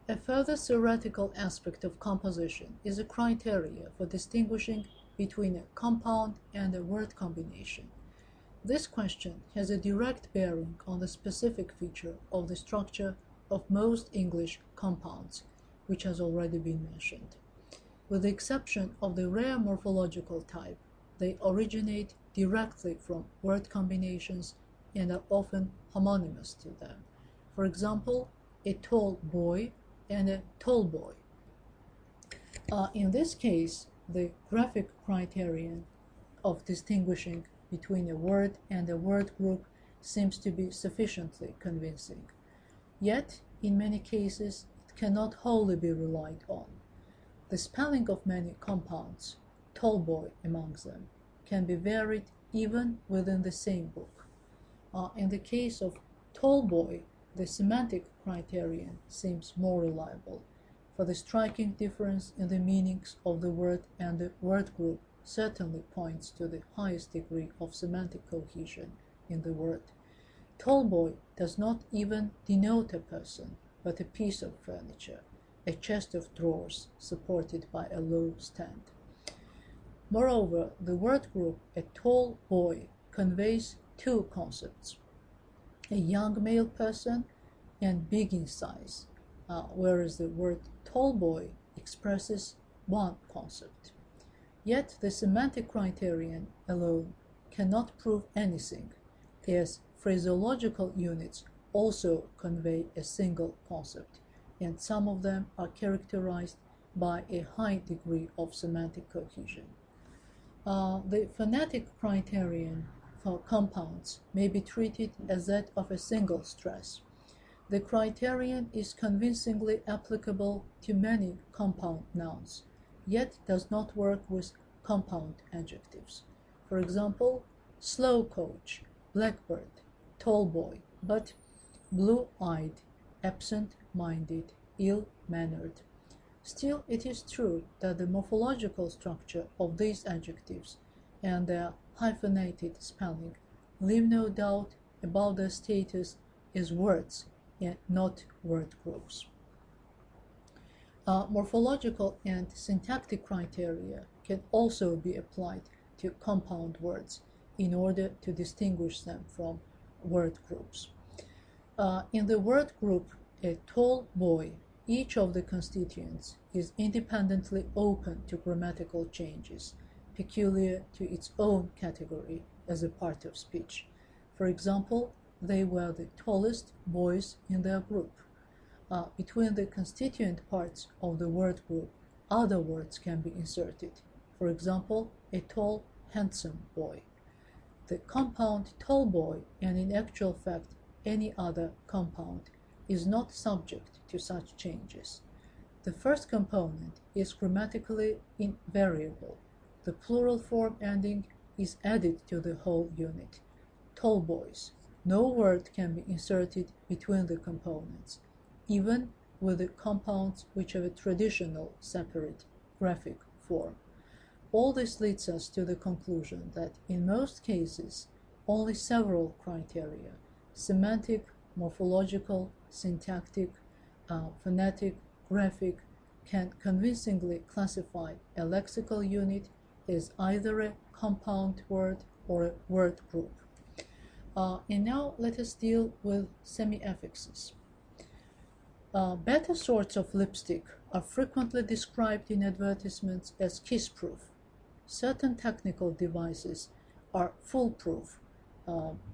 A further theoretical aspect of composition is a criteria for distinguishing between a compound and a word combination. This question has a direct bearing on the specific feature of the structure of most English compounds, which has already been mentioned. With the exception of the rare morphological type, they originate directly from word combinations and are often homonymous to them. For example, a tall boy and a tall boy. In this case, the graphic criterion of distinguishing between a word and a word group seems to be sufficiently convincing. Yet, in many cases, it cannot wholly be relied on. The spelling of many compounds, tall boy among them, can be varied even within the same book. In the case of tall boy, the semantic criterion seems more reliable, for the striking difference in the meanings of the word and the word group certainly points to the highest degree of semantic cohesion in the word. Tall boy does not even denote a person, but a piece of furniture, a chest of drawers supported by a low stand. Moreover, the word group a tall boy conveys two concepts: a young male person and big in size, whereas the word tall boy expresses one concept. Yet the semantic criterion alone cannot prove anything, as phraseological units also convey a single concept, and some of them are characterized by a high degree of semantic cohesion. The phonetic criterion for compounds may be treated as that of a single stress. The criterion is convincingly applicable to many compound nouns, yet does not work with compound adjectives. For example, slow coach, blackbird, tall boy, but blue-eyed, absent-minded, ill-mannered. Still, it is true that the morphological structure of these adjectives and their hyphenated spelling leave no doubt about their status as words and not word groups. Morphological and syntactic criteria can also be applied to compound words in order to distinguish them from word groups. In the word group a tall boy, each of the constituents is independently open to grammatical changes, peculiar to its own category as a part of speech. For example, they were the tallest boys in their group. Between the constituent parts of the word group, other words can be inserted. For example, a tall, handsome boy. The compound tall boy, and in actual fact any other compound, is not subject to such changes. The first component is grammatically invariable. The plural form ending is added to the whole unit. Tall boys. No word can be inserted between the components, even with the compounds which have a traditional separate graphic form. All this leads us to the conclusion that in most cases only several criteria, semantic, morphological, syntactic, phonetic, graphic, can convincingly classify a lexical unit as either a compound word or a word group. And now let us deal with semi-affixes. Better sorts of lipstick are frequently described in advertisements as kiss-proof. Certain technical devices are foolproof,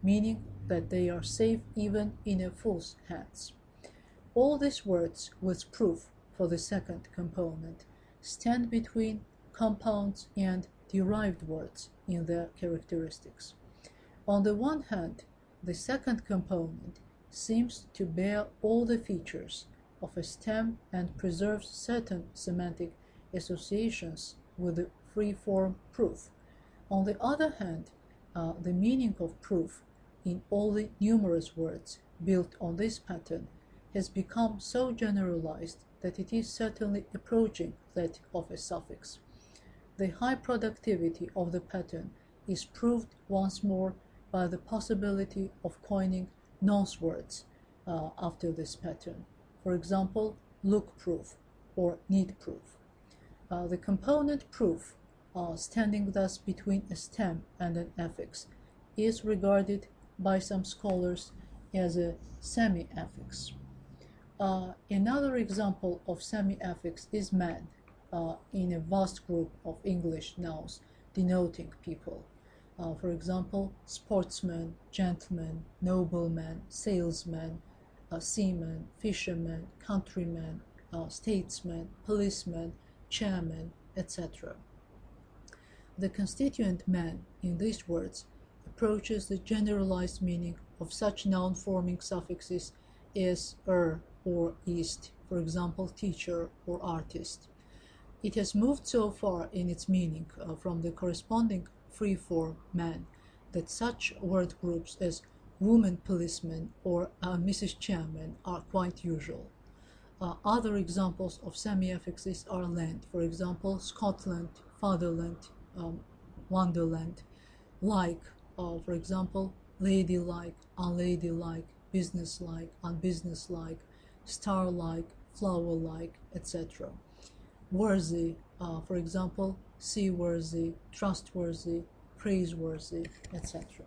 meaning that they are safe even in a fool's hands. All these words with proof for the second component stand between compounds and derived words in their characteristics. On the one hand, the second component seems to bear all the features of a stem and preserves certain semantic associations with the free-form proof. On the other hand, the meaning of proof in all the numerous words built on this pattern has become so generalized that it is certainly approaching that of a suffix. The high productivity of the pattern is proved once more by the possibility of coining nonce words after this pattern. For example, look proof or need proof. The component proof, standing thus between a stem and an affix, is regarded by some scholars as a semi-affix. Another example of semi-affix is man, in a vast group of English nouns denoting people. For example, sportsman, gentleman, nobleman, salesman, seaman, fisherman, countryman, statesman, policeman, chairman, etc. The constituent man in these words approaches the generalized meaning of such noun-forming suffixes as or ist, for example, teacher or artist. It has moved so far in its meaning from the corresponding free form man that such word groups as woman policeman or Mrs. Chairman are quite usual. Other examples of semi-affixes are land, for example, Scotland, fatherland, wonderland, like, for example, ladylike, unladylike, businesslike, unbusinesslike, star-like, flower-like, etc. Worthy, for example, seaworthy, trustworthy, praiseworthy, etc.